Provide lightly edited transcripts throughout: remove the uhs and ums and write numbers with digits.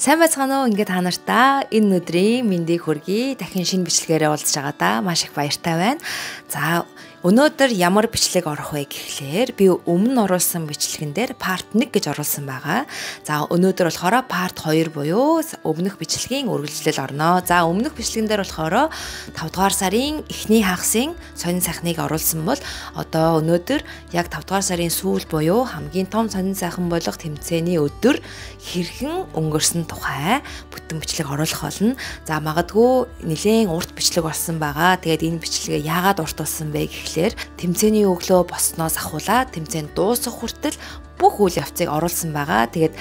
Сайн байцгаана уу? Ингээд та нартаа энэ өдрийн мэндийг хүргэе. Дахин шинэ бичлэгээрээ уулзж байгаадаа маш их баяртай байна. За өнөөдөр ямар бичлэг орох вэ гэхлээр би өмнө оруулсан бичлэгэн дээр part 1 гэж оруулсан байгаа. За өнөөдөр болохоор part 2 буюу өмнөх бичлэгийн үргэлжлэл орно. За өмнөх бичлэгэн дээр болохоор 5 дугаар сарын эхний хагасын сонин сайхныг оруулсан бол одоо өнөөдөр яг 5 дугаар сарын сүүл буюу хамгийн том сонин сайхан болох тэмцээний өдөр хэрхэн өнгөрсөн тухай бүтэн бичлэг оруулах болно. За магадгүй нэлээд урт бичлэг болсон байгаа. Тэгээд энэ бичлэгээ яагаад урт болсон бэ гэхлээр тэмцээний өглөө босноос ахуулаад тэмцээнд дуусах хүртэл бүх үйл явцыг оруулсан байгаа. Тэгээд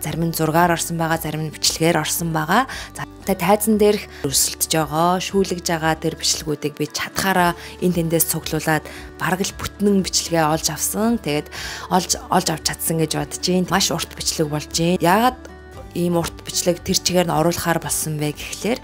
зарим нь зургаар орсон байгаа, зарим нь бичлэгээр орсон байгаа. За тайзан дээрх өрсөлдөж байгаа, шүүлгэж байгаа тэр бичлэгүүдийг би чадхаараа энэ тэндээс цуглуулад бараг л бүтнэн бичлэгээ олж авсан. Тэгээд олж авч чадсан гэж бодож байна. Маш урт бичлэг болж байна. Яагаад ийм урт бичлэг тэр чигээр нь оруулахаар болсон бэ гэхлээр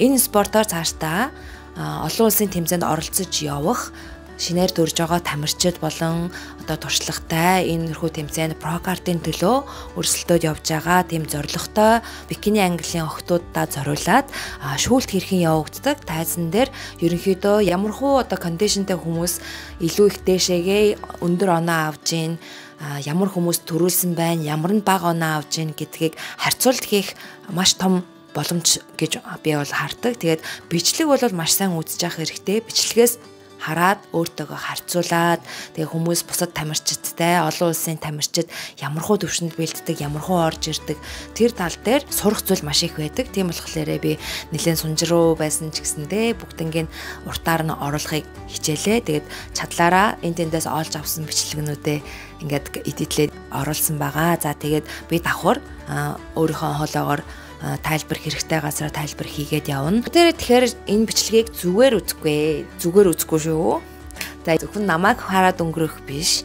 энэ спортоор цаашдаа олон улсын тэмцээнд оролцож явах шинээр төрж байгаа тамирчид болон одоо туршлагатай энэ хүү тэмцээнд прокартын төлөө өрсөлдөөд явж байгаа тийм зорилготой бикини английн охтуудаа зориулаад шүүлт хэрхэн явагддаг тайзан дээр ерөнхийдөө ямархуу одоо кондишнтэй хүмүүс илүү их дээшээгээ өндөр оноо авж гин ямар хүмүүс төрүүлсэн байна, ямар нь бага оноо авж гин гэдгийг харьцуулт хийх маш том боломж гэж би бол хардаг. Тэгээд бичлэг бол маш сайн үзэж явах хэрэгтэй. Бичлэгээс хараад өөртөөгөө харьцуулаад тэгээ хүмүүс бусад тамирчидтай олон улсын тамирчид ямархуу төвшөнд бэлддэг, ямархуу орж ирдэг тэр тал дээр сурах зүйл маш их байдаг. Тийм болохоор би нэлээд сунжруу байсан ч гэсэндээ бүгднийг уртаар нь оруулахыг хичээлээ. Тэгээд чадлаараа энэ тэндээс олж авсан бичлэгнүүдээ ингээд эдитлээд оруулсан байгаа. За тэгээд би давхар өөрийнхөө хоолоогоор тайлбар хэрэгтэй газараа тайлбар хийгээд явна. Тэгэхээр энэ бичлэгийг зүгээр үзэхгүй шүү. За зөвхөн намайг хараад өнгөрөх биш.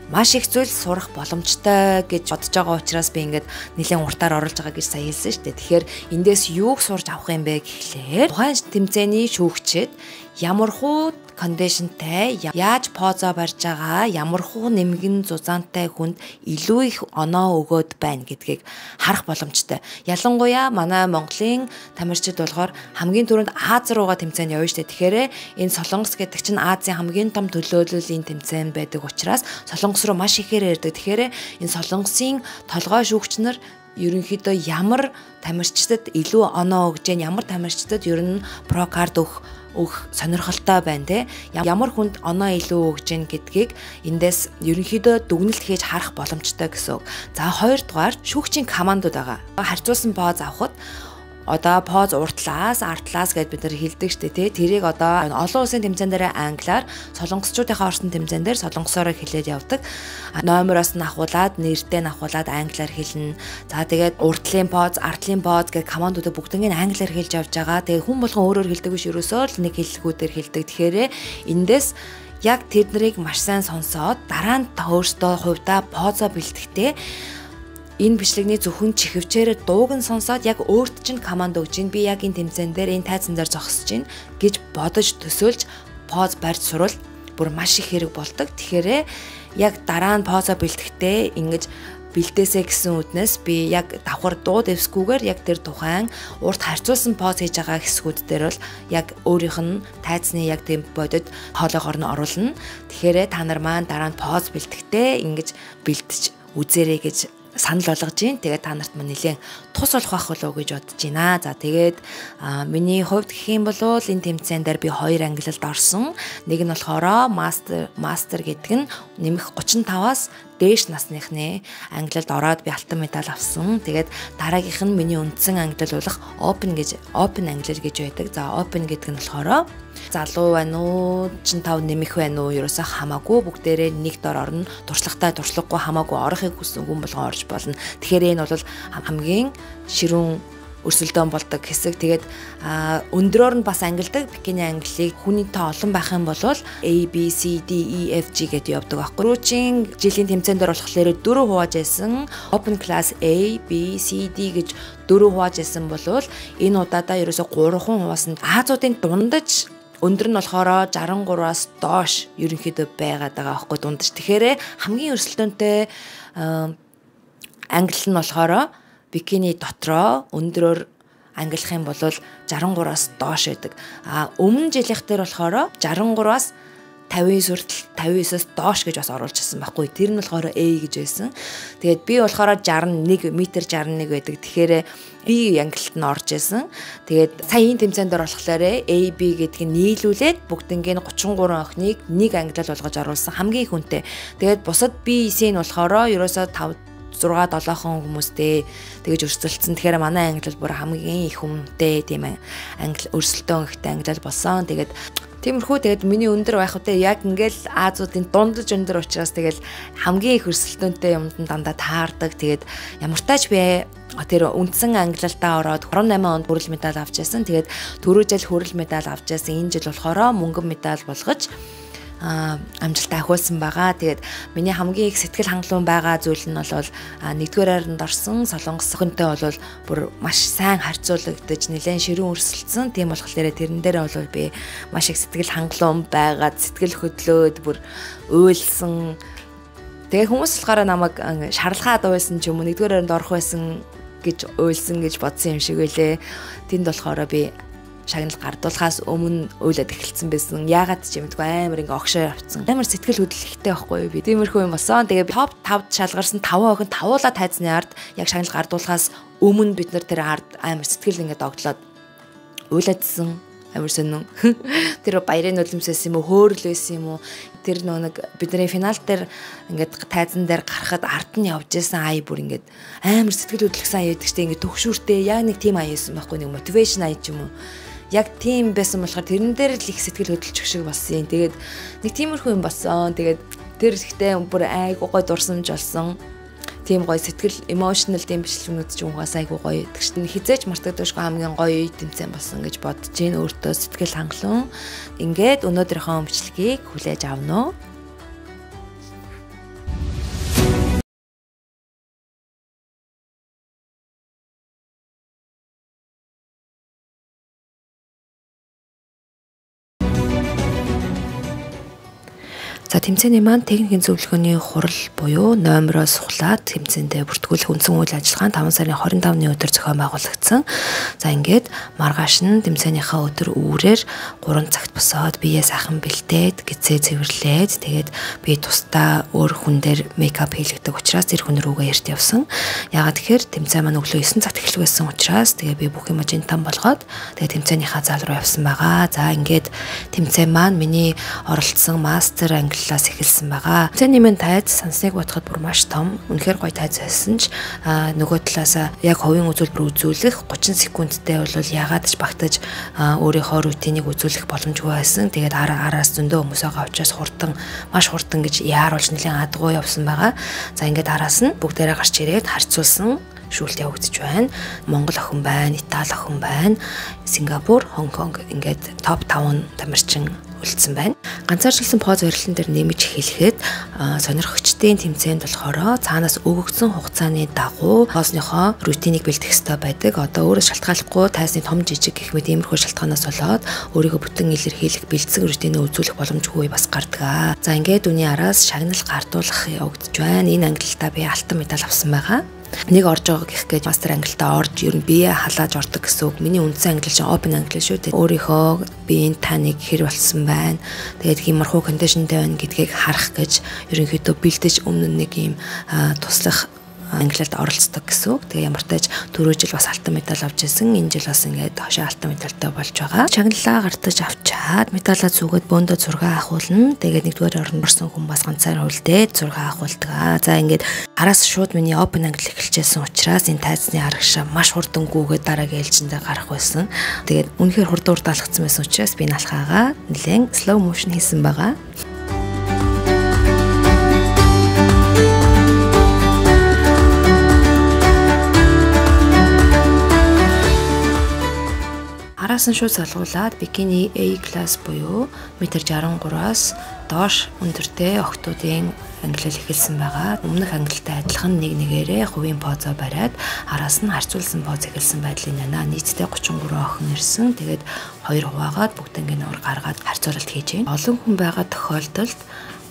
Маш их зүйл сурах боломжтой гэж бодож байгаа учраас би ингээд нэлээд уртаар оруулж байгаа гэж сая хэлсэн шүү дээ. Тэгэхээр эндээс юуг сурж авах юм бэ гэхлээр тухайн тэмцээний шүүгчид ямархуу кондишнтэй яаж позо барьж байгаа, ямархуу нэмгэн зузаантай хүнд илүү их оноо өгөөд байна гэдгийг харах боломжтой. Ялангуяа манай Монголын тамирчид болохоор хамгийн түрүүнд Аз руугаа тэмцээнд явна шүү дээ. Тэгэхээр энэ Солонгос гэдэг чинь Азийн хамгийн том төлөөллийн тэмцээн байдаг учраас Солонгос руу маш ихээр ирдэг. Тэгэхээр энэ Солонгосын толгой шүүгч нар ерөнхийдөө ямар тамирчдад илүү оноо өгж гэн, ямар тамирчдад ер нь прокард өгөх сонирхолтой байна те, ямар хүнд оноо илүү өгж гэн гэдгийг эндээс ерөнхийдөө дүгнэлт хийж харах боломжтой гэсэн үг. За хоёрдугаар шүүгчийн командууд байгаа. Харьцуулсан поз авахд одоо поз уртлаас, артлаас гэдээ бид нар хэлдэг штэ тий. Тэрийг одоо олон улсын тэмцээн дээр англиар, солонгосчуудынхаа орсон тэмцээн дээр солонгосоор хэлээд явдаг. Номероос нь ахуулаад, нэртэй нь ахуулаад англиар хэлнэ. За тэгээд уртлын поз, артлын поз гэх командуудыг бүгднийг англиар хэлж явж байгаа. Тэгээд хүн болгон өөрөөр хэлдэг биш, ерөөсөө л нэг хэллэгүүдээр хэлдэг. Тэгэхээр эндээс яг тэднийг маш сайн сонсоод дараа нь өөртөө хувьдаа позо бэлтгэхдээ энэ бичлэгний зөвхөн чихвчээр дууг нь сонсоод яг өөрт чинь команд өгж гин, би яг энэ тэмцээн дээр энэ тайзан дээр зогсож гин гэж бодож төсөөлж поз барьж сурвал бүр маш их хэрэг болдог. Тэгэхээр яг дараа нь позо бэлтгэхдээ ингэж бэлдээсэ гэсэн үднээс би яг давхар дуу дэвсгүйгээр яг тэр тухайн урт харьцуулсан поз хийж байгаа хэсгүүд дээр бол яг өөрийнх нь тайзны яг тийм бодит хоолоогоор нь оруулна. Тэгэхээр та нар маань дараа нь поз бэлтгэхдээ ингэж бэлдэж үзээрэй гэж санал болгож гин. Тэгээд та нарт мань нэлээд тус болох байх болов уу гэж бодож байна. За тэгээд миний хувьд гэх юм бол энэ тэмцээн дээр би 2 ангилалд орсон. Нэг нь болохоор мастер гэдэг нь нэмэх 35-аас дээш насныхны ангилалд ороод би алтан медаль авсан. Тэгээд дараагийнх нь миний үндсэн ангилал болох open ангилал гэж байдаг. За open гэдэг нь болохоор залуу байна уу, 65 нэмэх байна уу, ерөөсөө хамаагүй бүгдээрээ нэг дор орно. Туршлагатай, туршлагагүй хамаагүй орохыг хүссэн хүн болгон орж болно. Тэгэхээр энэ бол хамгийн ширүүн өрсөлдөөн болдог хэсэг. Тэгээд өндрөөр нь бас ангилдаг бикини англиг хүнийтэй олон байх юм бол A B C D E F G гэдэг явдаг байхгүй. Рүүчийн жилийн тэмцээн дээр болохоор 4 хувааж байсан. Open class A B C D гэж 4 хувааж байсан бол энэ удаадаа ерөөсөө 3 хуваасан. Азуудын дундаж өндөр нь болохоор 63-аас доош ерөнхийдөө байгаад байгаа байхгүй дундаж. Тэгэхээр хамгийн өрсөлдөөнтэй англи нь болохоор бикини дотроо өндрөөр ангилах юм бол 63-аас доош байдаг. Өмнө жилийнх дээр болохоор 63-аас 59 хүртэл 59-аас доош гэж бас оруулж ирсэн байхгүй. Тэр нь болохоор A гэж байсан. Тэгээд би болохоор 61 м 61 байдаг. Тэгэхээр B ангилалт нь орж исэн. Тэгээд сая энэ тэмцээнд дээр болохоор A B гэдгийг нийлүүлээд бүгднийг 33 охиныг нэг ангилал болгож оруулсан хамгийн их үнэтэй. Тэгээд бусад B-ийн нь болохоор ерөөсөө 5 6 7хон хүмүүстэй тэгэж өрсөлдсөн. Тэгэхээр манай ангилал бүр хамгийн их хүнтэй тийм англи өрсөлдөөн ихтэй ангилал болсон. Тэгээд тиймэрхүү тэгээд миний өндөр байх үедээ яг ингээл Азиудын дундаж өндөр учраас тэгэл хамгийн их өрсөлдөөнтэй юмд дандаа таардаг. Тэгээд ямар тач би тэр үндсэн ангилалтаа ороод 18 онд хүрэл медаль авч яасан. Тэгээд түрүү жил хүрэл медаль авч яасан. Энэ жил болохоор мөнгөн медаль болгож амжилтаа ахиулсан байгаа. Тэгээд миний хамгийн их сэтгэл хангалуун байгаа зүйл нь бол нэгдүгээр хайранд орсон Солонгос охинтой бол бүр маш сайн харьцуулагдаж нэлээд ширүүн өрсөлдсөн. Тийм болохоор тэрэн дээр бол би маш их сэтгэл хангалуун байгаад сэтгэл хөдлөөд бүр уйлсан. Тэгээ хүмүүс болохоор намайг шарлахаад уйлсан ч юм уу нэгдүгээр хайранд орох байсан гэж уйлсан гэж бодсон юм шиг байлээ. Тэнд болохоор би шагнал гардуулахаас өмнө уйлаад эхэлсэн байсан. Яагаад ч юм бэ? Амар ингээ огшоо явцсан. Амар сэтгэл хөдлөлттэй байхгүй юу би. Тиймэрхүү юм болсон. Тэгээ топ 5-д шалгарсан 5 охин тавуулаа тайцны ард яг шагнал гардуулахаас өмнө бид нар тэр ард амар сэтгэл ингээ догтлоод уйлаадсэн. Амар сонин. Тэр баярын нулимсээс юм уу, хөөрөл байсан юм уу? Тэр нэг бидний финал дээр ингээд тайзан дээр гарахад ард нь явж исэн ая бүр ингээд амар сэтгэл хөдлөсөн ая гэдэг чинь ингээд төгшүүртэй яг нэг тийм ая байсан байхгүй нэг мотивашн ая ч юм уу. Яг тийм байсан болохоор тэрэн дээр л их сэтгэл хөдлөж шиг болсон юм. Тэгээд нэг тиймэрхүү юм болсон. Тэгээд тэр ихтэй бүр айгуу гой дурсамж болсон. Тийм гоё сэтгэл emotional тийм бичлэгнүүд ч угаас айгуу гоё. Тэгш хизээч мартагдахгүй хамгийн гоё тэмцээн болсон гэж бодож гин өөртөө сэтгэл хангалуун. Ингээд өнөөдрийнхөө бичлэгийг хүлээж авна уу? За тэмцээний маань техникийн зөвлөгөөний хурал буюу номероос сухлаад тэмцээндээ бүртгүүлэх үндсэн үйл ажиллагаа 5 сарын 25-ны өдөр зохион байгуулагдсан. За ингээд маргааш нь тэмцээнийхээ өдөр үүрээр 3 цагт босоод биеэ сайхан бэлдээд гизээ цэвэрлээд тэгээд би тусдаа өөр хүн дээр мейкап хийлгдэг учраас тэр хүн рүүгээ эрт явсан. Яагаад тэгэхээр тэмцээн маань өглөө 9 цагт эхлэх байсан учраас тэгээд би бүх юм ажинтан болгоод тэгээд тэмцээнийхээ зал руу явсан байгаа. За ингээд тэмцээн маань миний оролцсон мастер ангиллаас эхэлсэн байгаа. Тэмцээний минь тайз сансныг бодоход бүр маш том. Үнэхээр гоё тайз байсан ч нөгөө талаас яг хувийн үзүүлбэр үзүүлэх 30 секундтэй бол ягаад ч багтаж өөрийнхөө рутиныг үзүүлэх боломжгүй байсан. Тэгээд араас зөндөө хүмүүс байгаа учраас маш хурдан гэж яаруулж нэлийн адгуу явсан байгаа. За ингээд араас нь бүгдээрээ гарч ирээд харьцуулсан шүүлт явагдаж байна. Монгол охин байна, Итали охин байна, Сингапур, Хонконг ингээд топ 5 тамирчин үлдсэн байна. Ганцаарчлсан поз барилтан дээр нэмж эхлэхэд сонирхогчдын тэмцээнд болохоор цаанаас өгөгдсөн хугацааны дагуу хоосныхоо рутиныг бэлдэх ёстой байдаг. Одоо өөрөөс шалтгааллахгүй тайсны том жижиг гэх мэт иймэрхүү шалтгаанаас болоод өөрийгөө бүтэн илэрхийлэх бэлдсэн рутиныг үзүүлэх боломжгүй бас гардаг. За ингээд үүний араас шагнал гардуулах явагдаж байна. Энэ ангиллалтаа би алтан медаль авсан байгаа. Нэг орж байгаа гэх гэж мастер ангиллалтаа орж ер нь бие халааж ордог гэсэн үг. Миний үндсэн ангиллал чинь open ангиллал шүү дээ. Өөрийнхөө биеийн таныг хэр болсон байна. Тэгээд иймэрхүү кондишнтэй байна гэдгийг харах гэж ерөнхийдөө бэлдэж өмнө нэг юм туслах ангиллалд оролцдог гэсэн үг. Тэгээ ямар тааж 4 жил бас алтан медаль авч ирсэн. Энэ жил бас ингээд хошоо алтан медальтай болж байгаа. Шагналаа гартаж авчаад медалаа зүгээд бөөндөө зураг авахулна. Тэгээд нэгдүгээр орнд орсон хүн бас ганцаар хөлдөөд зураг авахулдаг. За ингээд араас шууд миний open ангиллал эхэлжсэн учраас энэ тайзны арагшаа маш хурдангүйгээр дараагийн ээлжиндээ гарах байсан. Тэгээд үнэхээр хурдан алхацсан байсан учраас би алхаагаа нэлээд slow motion хийсэн байгаа. Араас нь шууд салгуулад бикини A class буюу 1.63-аас доош өндөртэй охтуудын ангиллал эхэлсэн байгаа. Өмнөх ангиллалтай адилхан нэг нэгээрээ хувийн позоо бариад араас нь харьцуулсан поз эхэлсэн байдлын яна нийтдээ 33 охин ирсэн. Тэгээд 2 хуваагаад бүгднийг нуур гаргаад харьцуулалт хийж байна. Олон хүн байгаа тохиолдолд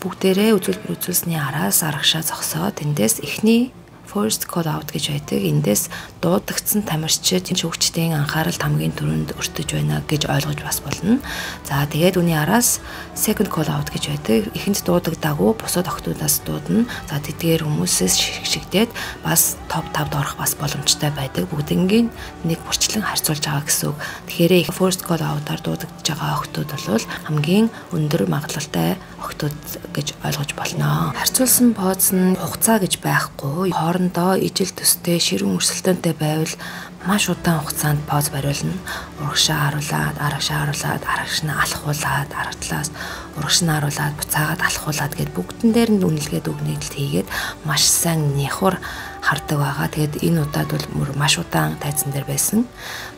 бүгдээрээ үзүүлбэр үзүүлсний араас арагшаа зогсоод тэндээс эхний first call out гэж байдаг. Эндээс дуудагдсан тамирчид шүүгчдийн анхаарал хамгийн түрүүнд өртөж байна гэж ойлгож бас болно. За тэгээд үүний араас second call out гэж байдаг. Эхэнд дуудагдаагүй бусад охтуудаас дуудана. За тэдгээр хүмүүсээс шигшигдээд бас топ 5-д орох бас боломжтой байдаг. Бүгднийг нэг бүрчлэн харьцуулж байгаа гэсэн үг. Тэгэхээр first call out-аар дуудагдж байгаа охтууд бол хамгийн өндөр магадлалтай охтууд гэж ойлгож болно. Харьцуулсан поз нь хугацаа гэж байхгүй. Хоорондоо ижил төстэй ширүүн өрсөлдөөнтэй байвал маш удаан хугацаанд поз бариулна. Урагшаа харуулад, арагшаа харуулад, арагш нь алхуулад, арга талаас урагш нь харуулад, буцаагаад алхуулад гэд бүгдэн дээр нь үнэлгээд өгнөдөлт хийгээд маш сайн нихур хардаг байгаа. Тэгээд энэ удаад бол маш удаан тайзан дээр байсан.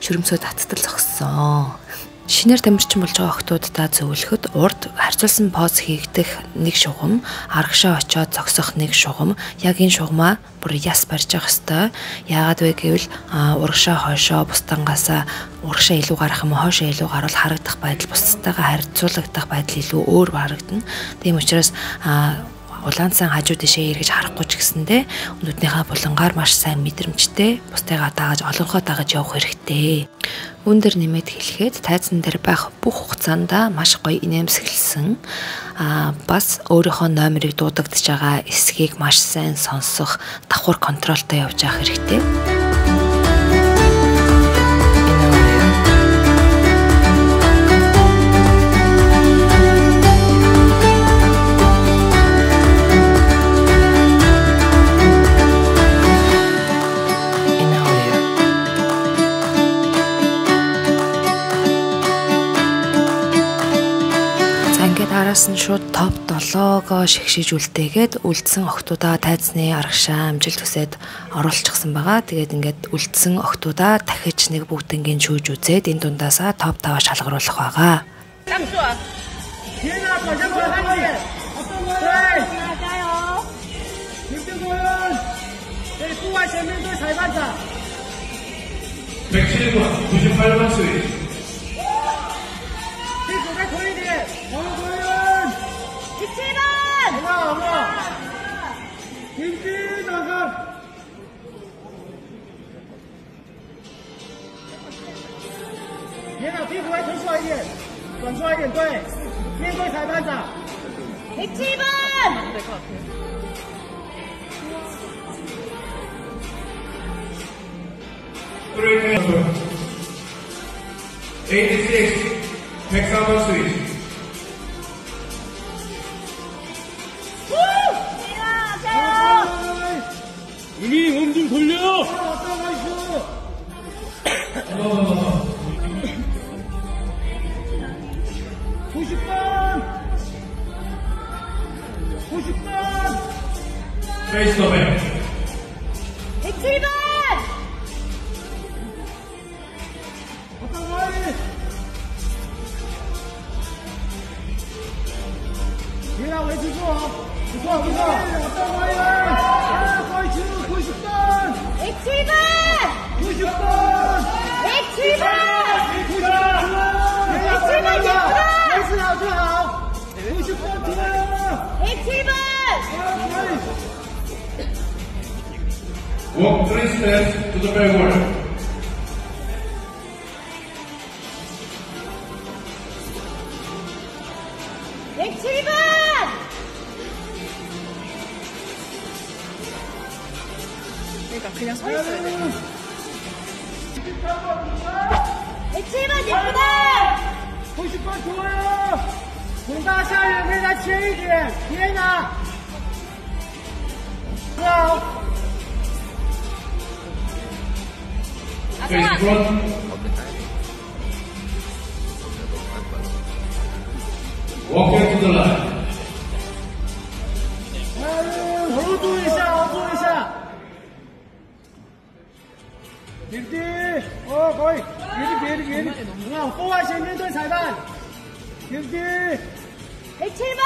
Шүрмсөө таттал зогссон. Шинээр тамирчин болж байгаа охтуудаа зөвлөхөд урд харьцуулсан поз хийгдэх нэг шугам, арагшаа очоод зогсох нэг шугам, яг энэ шугамаа бүр яс барьж явах ёстой. Яагаад вэ гэвэл урагшаа хойшоо бусдангаасаа урагшаа илүү гарах юм уу, хойшоо илүү гарвал харагдах байдал бусдтайгаа харьцуулагдах байдал илүү өөр харагдана. Тийм учраас улаан сан хажуу дэшээ эргэж харахгүй ч гэсэндээ өнөднийхээ булангаар маш сайн мэдрэмжтэй бусдайгаа дааж олонхоо дагаж явах хэрэгтэй. Үүн дээр нэмээд хэлэхэд тайзан дээр байх бүх хугацаанд маш гоё инээмсэглсэн бас өөрийнхөө номерыг дуудагдж байгаа эсхийг маш сайн сонсох давхар контролтой явж явах хэрэгтэй. Араас нь шууд топ 7-го шигшиж үлдээгээд үлдсэн охтуудаа тайзны арагшаа амжилт хүсээд оруулчихсан байгаа. Тэгээд ингээд үлдсэн охтуудаа дахиж нэг бүгднгийн шүүж үзээд энэ дундаасаа топ 5-а шалгаруулах байгаа. 이미 몸 좀 돌려! 90번! 90번! 페이스 더백 107번! 얘랑 왜 주소? 주소, 주소! 어떤 거야? 거의 지금 90번! 107번! 90번! 107번! 107번 예쁘다! 90번 들어요! 107번! Walk 3 steps to the backward. 그러니까 그냥 서 있어야 돼. 107번 예쁘다! 90번 좋아요! 공大下人可以再切一点，别拿。好。 Face front. Walk into the line. 头注意一下，注意一下。别低，哦，可以，别低，很好，后外前面对裁判。别低。 107번!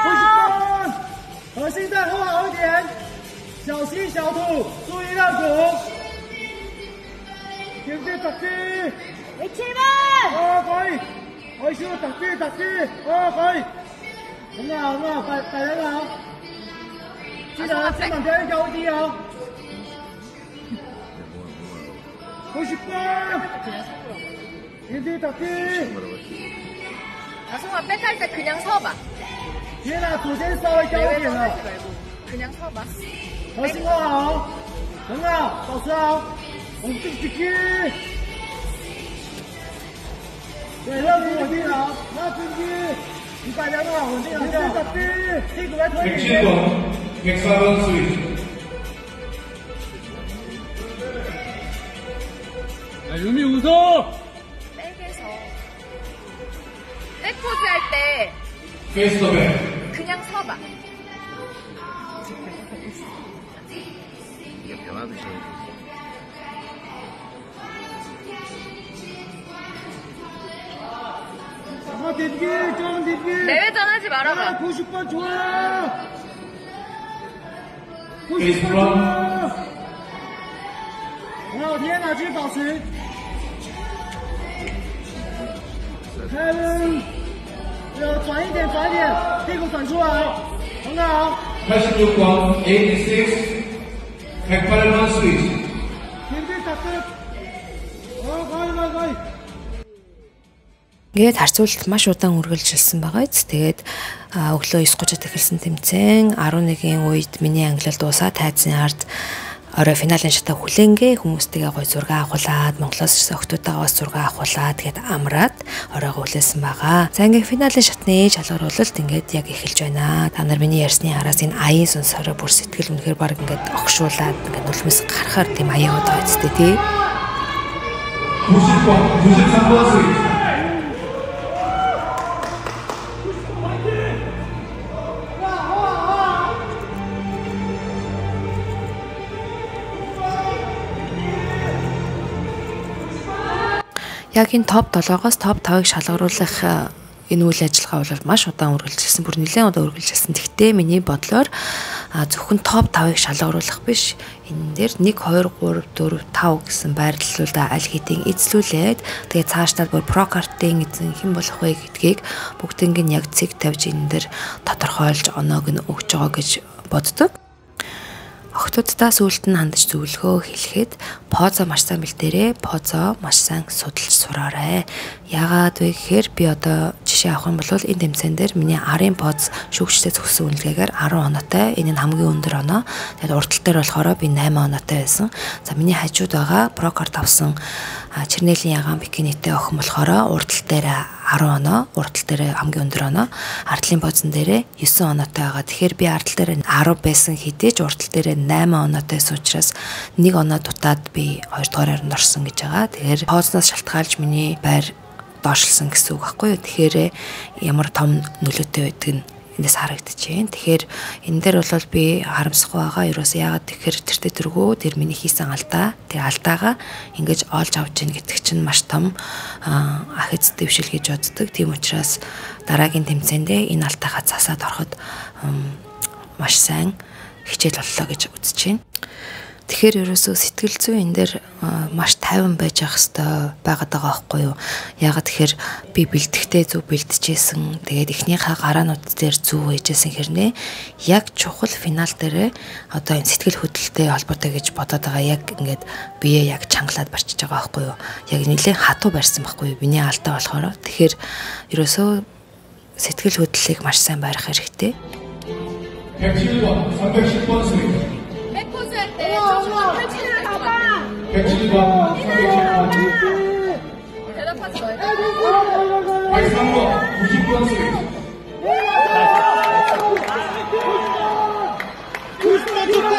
90번! 核心再后好一点，小心小土，注意让土。点点打地。 107번! 哦，可以，回去打地，哦，可以，很好，摆得好。记得肩膀不要越高越低哦。 90번. 인디 닫기. 아송아 백할 때 그냥 서봐. 얘나 조先稍微高一 내외 点 하지 了， 말고 그냥 서봐. 核心握好，很好，保持好。我们自己踢。对，让你稳定好，那自己100秒多，稳定好，这个屁股来推一点。 107번, 104번 스위치. 야, 유미 웃어. 백에서 백포즈 할 때 페이스 더 백. 그냥 서봐. 아, 뒤집기, 좀 뒤집기. 내외전 하지 말아봐. 90번 좋아. 페이스 90번 프로. 좋아. 很好，天哪，继续保持。Kevin，转一点，转一点，屁股转出来，很好。 86번, 86, 108번 스위치. 힘들 다 끝. 거의. Ингээд харьцуулалт маш удаан үргэлжилсэн байгаа. Тэгээд өглөө 9:30-д эхэлсэн тэмцээн 11-ийн үед миний ангилал дуусаад тайзын ард орой финалийн шатаа хүлэнгээ хүмүүстэйгээ гой зураг авахулаад Монголоос ирсэн охтуудтайгаа бас зураг авахулаад тэгээд амраад оройгоо хүлээсэн байгаа. За ингээд финалийн шатны шалгаруулалт ингээд яг эхэлж байна. Та нар миний ярьсны араас энэ аян сонсороо бүр сэтгэл үнэхээр баг ингээд огшуулаад ингээд нүлмэс гарахаар тийм аяа удаа үсттэй тий. 90번, 93번 스위치. Яг энэ топ 7-оос топ 5-ыг шалгаруулах энэ үйл ажиллагаа бол маш удаан үргэлжилсэн. Бүр нэлээд удаан үргэлжилсэн. Гэхдээ миний бодлоор зөвхөн топ 5-ыг шалгаруулах биш. Энэ дээр 1 2 3 4 5 гэсэн байрлалуудаа аль хэдийн эзлүүлээд тэгээ цаашдаа бүр про картын эзэн хэн болох вэ гэдгийг бүгднийг нь яг цэг тавьж энэ дээр тодорхойлж оноог нь өгж байгаа гэж боддог. Охтуудтай сүулт нь хандаж зөвлөгөө хэлэхэд позо маш сайн бэлдээрээ, позо маш сайн судалж сураарай. Яагаад вэ гэхээр би одоо жишээ авах юм бол энэ тэмцээн дээр миний арын поз шүүгчтэй зөвсөн үнэлгээгээр 10 оноотой. Энэ нь хамгийн өндөр оноо. Тэгээд уртал дээр болохоор би 8 оноотой байсан. За миний хажууд байгаа про карт авсан Чернэлийн ягаан бикинитэй охин болохоор уртал дээр 10 оноо, уртал дээр хамгийн өндөр оноо, ардлын позон дээр 9 оноотой байгаа. Тэгэхээр би ардлал дээр 10 байсан хэдий ч уртал дээр 8 оноотой учраас 1 оноо дутаад би 2 дугаар харинд орсон гэж байгаа. Тэгэхээр позноос шалтгаалж миний байр доошлсон гэсэн үг байхгүй юу. Тэгэхээр ямар том нөлөөтэй байдг нь эндээс харагдаж байна. Тэгэхээр энэ дээр бол би харамсахгүй байгаа. Ерөөсөө яагаад тэгэхээр тэртээ тэргүү тэр миний хийсэн алдаа, тэр алдаагаа ингэж олж авч ийн гэдэг чинь маш том ах эц дэвшил гэж боддог. Тийм учраас дараагийн тэмцээндээ энэ алдаагаа засаад ороход маш сайн хичээл боллоо гэж үзэж байна. Тэгэхээр ерөөсөө сэтгэл зүйн энэ дээр маш тайван байж явах хэрэгтэй байгаад байгаа байхгүй юу? Ягаад тэгэхээр би бэлтгэхдээ зөв бэлтжижсэн. Тэгээд эхнийхээ гараанууд дээр зөв байжсэн хэрнээ яг чухал финал дээр одоо энэ сэтгэл хөдлөлттэй холбоотой гэж бодоод байгаа. Яг ингээд бие яг чангалаад барчиж байгаа байхгүй юу? Яг нэлээд хатуу барьсан байхгүй юу? Миний алдаа болохоор. Тэгэхээр ерөөсөө сэтгэл хөдлөлийг маш сайн барих хэрэгтэй. 107번, 310번 스위치. 백포즈 할 때 조금만 펼치는 가봐. 107번, 310번. 대답하지 말고. 103번, 90번 스위치. 90번 좋다.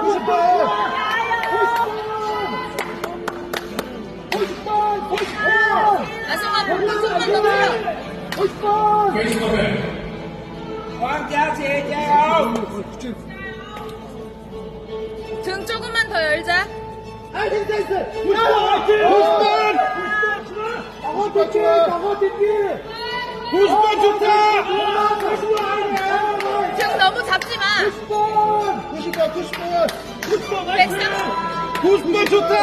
90번. 아송아 목도 조금만 더 풀어. 90번. 페이스 더 백. 黄佳姐加油！ 등 조금만 더 열자. 90번 좋다! 등 너무 잡지 마. 90번 좋다!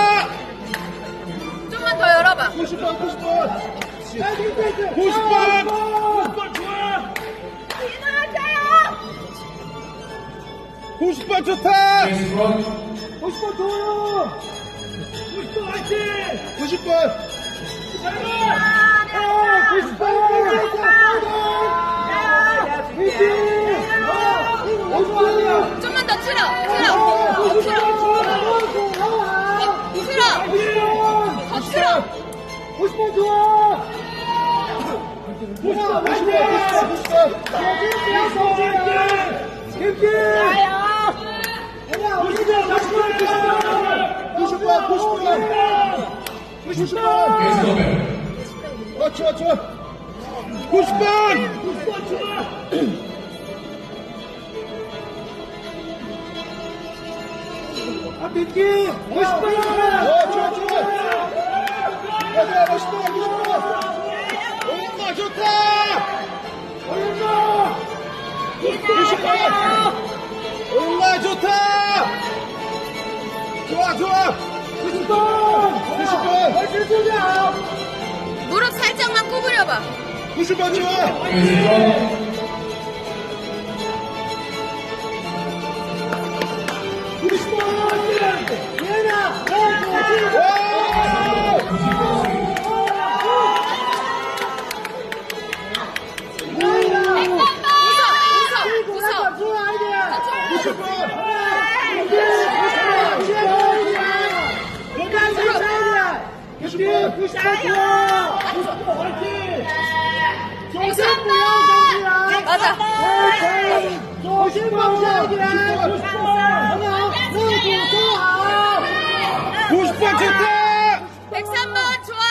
좀만 더 열어봐. 90번 좋아! 90번 좋다. Face front. 90번 좋아요. 90번 화이팅. 90번. 90번. 좀만 더 틀어. 더 틀어. 90번 좋아. 90번. Face cover. 좋아. 90번. 앞뒤 90번. 좋아. 맞아, 90번. 오른쪽 좋다. 오른쪽. 90번. 오른쪽 좋다. 좋아. 90번. 무릎 살짝만 구부려봐. 90번 좋아. Face front. 90번. 얘나. 맞아. 90번 좋다. 103번 좋아.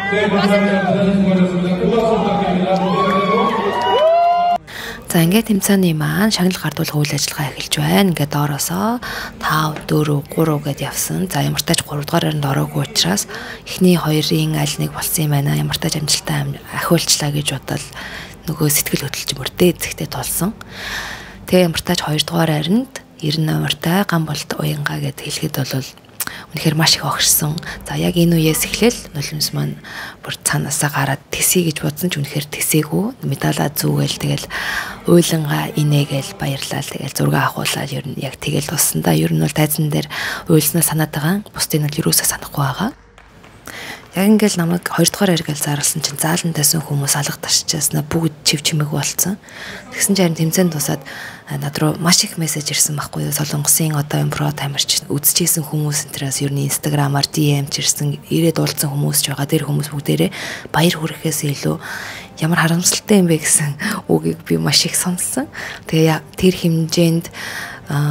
네, 감사합니다. 대단히 수고하셨습니다. 큰 박수 부탁드립니다. За ингээд тэмцээний маань шагнал гардуулах үйл ажиллагаа эхэлж байна. Ингээд доороосоо 5, 4, 3 гэдээ явсан. За ямар тач 3 дугаар харинд ороогүй учраас эхний хоёрын аль нэг болсон юм байна. Ямар тач амжилттай ахиулчлаа гэж бодол нөгөө сэтгэл хөдлөлж мөрдөө эзэгтэй толсон. Тэгээ ямар тач 2 дугаар харинд 90 номертай Гамболт уянгаа гэд хэлэхэд бол үнэхээр маш их огшсон. За яг энэ үеэс эхлээл нулимс маань бүр цаанаасаа гараад тэсэй гэж бодсон ч үнэхээр тэсээгүй. Медалаа зүүгээл тэгэл уйлангаа инээгээл баярлал тэгэл зураг авахуулаад ер нь яг тэгэл туссан да. Ер нь бол тайзан дээр уйлснаа санаад байгаа. Бусдын нь юусаа санахгүй байгаа. Яг ингээл намайг 2 дугаар эргэл зарласан чинь заалан тайсан хүмүүс алга ташчаасна бүгд чив чимэг болцсон. Тэгсэн чинь тэмцээнд тусаад над руу маш их мессеж ирсэн байхгүй юу. Солонгосын одоо про тамирч үзчихсэн хүмүүс энтерээс ер нь инстаграмаар DM ч ирсэн ирээд уулзсан хүмүүс ч байгаа. Тэр хүмүүс бүгдээрээ баяр хүргэхээс илүү ямар харамсалтай юм бэ гэсэн үгийг би маш их сонссон. Тэгээ тэр хэмжээнд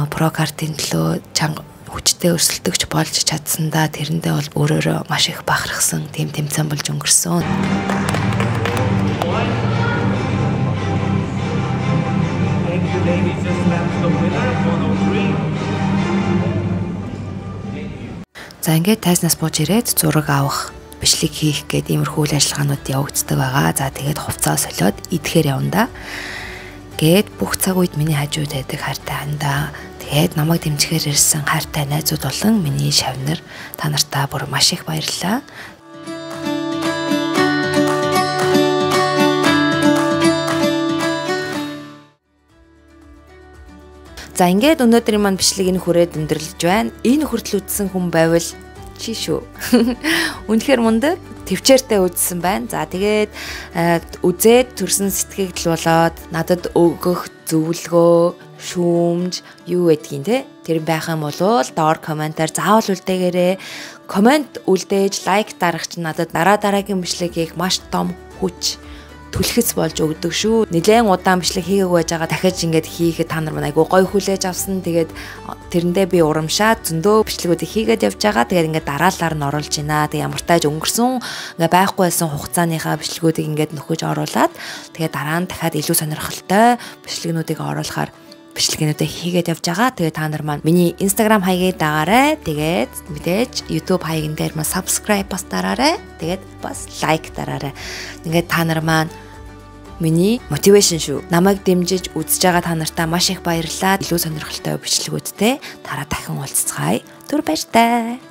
про картын төлөө чанга хүчтэй өрсөлдөгч болж чадсандаа тэрэндээ бол өөрөөрөө маш их бахархсан тийм тэмцээн болж өнгөрсөн. За ингээд тайзнаас бууж ирээд зураг авах, бичлэг хийх гэдэг иймэрхүү үйл ажиллагаанууд явагддаг байгаа. За тэгээд хувцас солиод идэхээр явна да. Гээд бүх цаг үед миний хажууд байдаг хайртай хандаа. Тэгээд намайг дэмжихээр ирсэн хайртай найзууд болон миний шавнар та нартаа бүр маш их баярлалаа. За ингээд өнөөдрийн маань бичлэг энэ хүрээд өндөрлөж байна. Энэ хүртэл үзсэн хүн байвал чи шүү. Үнэхээр мундаг төвчээртэй үзсэн байна. За тэгээд үзээд төрсэн сэтгэгдэл болоод надад өгөх зөвлөгөө, шүүмж юу гэдгийг те тэр байх юм бол доор комментаар заавал үлдээгээрэй. Коммент үлдээж лайк дарах чинь надад дараагийн бичлэг хийх маш том хүч түлхэс болж өгдөг шүү. Нэлээд удаан бичлэг хийгээгүй байж байгаа дахиж ингээд хийхэд та нар маань айгу гоё хүлээж авсан. Тэгээд тэрэндээ би урамшаад зөндөө бичлэгүүдийг хийгээд явж байгаа. Тэгээд ингээд дараалалаар нь оруулж байна. Тэгээд ямар тааж өнгөрсөн ингээд байхгүй байсан хугацааныхаа бичлэгүүдийг ингээд нөхөж оруулаад тэгээд дараа нь дахиад илүү сонирхолтой бичлэгнүүдийг оруулахаар бичлэгнүүдээ хийгээд явж байгаа. Тэгээд та нар маань миний Instagram хаягийг дагаарай. Тэгээд мэдээж YouTube хаягн дээр маань subscribe бас дараарай. Тэгээд бас like дараарай. Ингээд та нар маань миний мотивашн шүү. Намайг дэмжиж үзэж байгаа та нартаа маш их баярлалаа. Илүү сонирхолтой бичлэгүүдтэй дараа дахин уулзцгаая. Түр баяртай.